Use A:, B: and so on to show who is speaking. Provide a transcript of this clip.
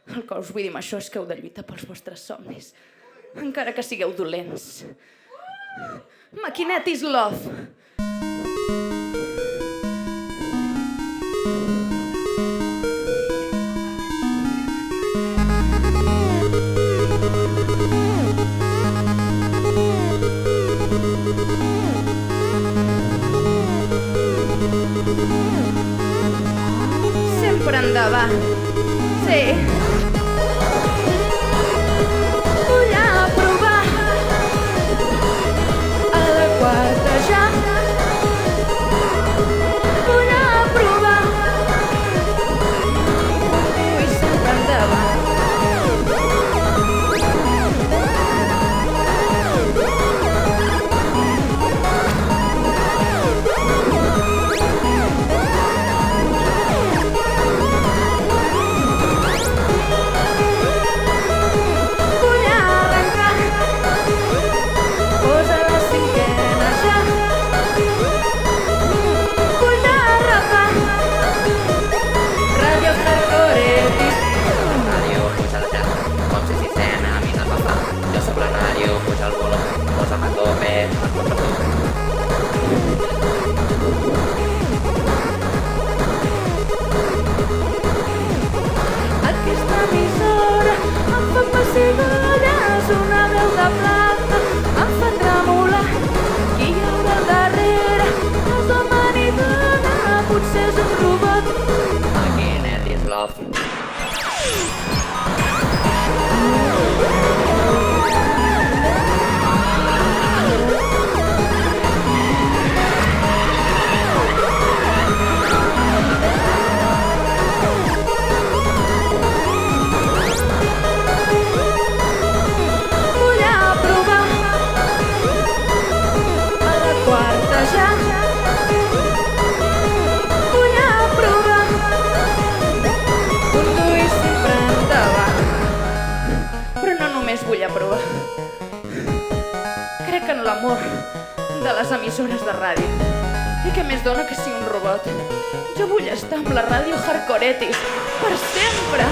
A: El que us vull dir amb això és que heu de lluitar pels vostres somnis, encara que sigueu dolents. Maquinet is love. Sempre endavant. Sí. Vull aprovar a la quarta ja. Vull aprovar. Vull sempre endavant. Aquesta emissora em fa pessigolles, una veu de plata em fa tremolar. Qui hi haurà al darrere? És home ni dona, potser és un robot.
B: Maquinet is love.
A: Vull aprovar a la quarta ja. Vull aprovar. Conduir sempre endavant. Però no només vull aprovar. Crec en l'amor de les emissores de ràdio. I què més dona que sigui un robot? Jo vull estar amb la ràdio Hardcoretis per sempre.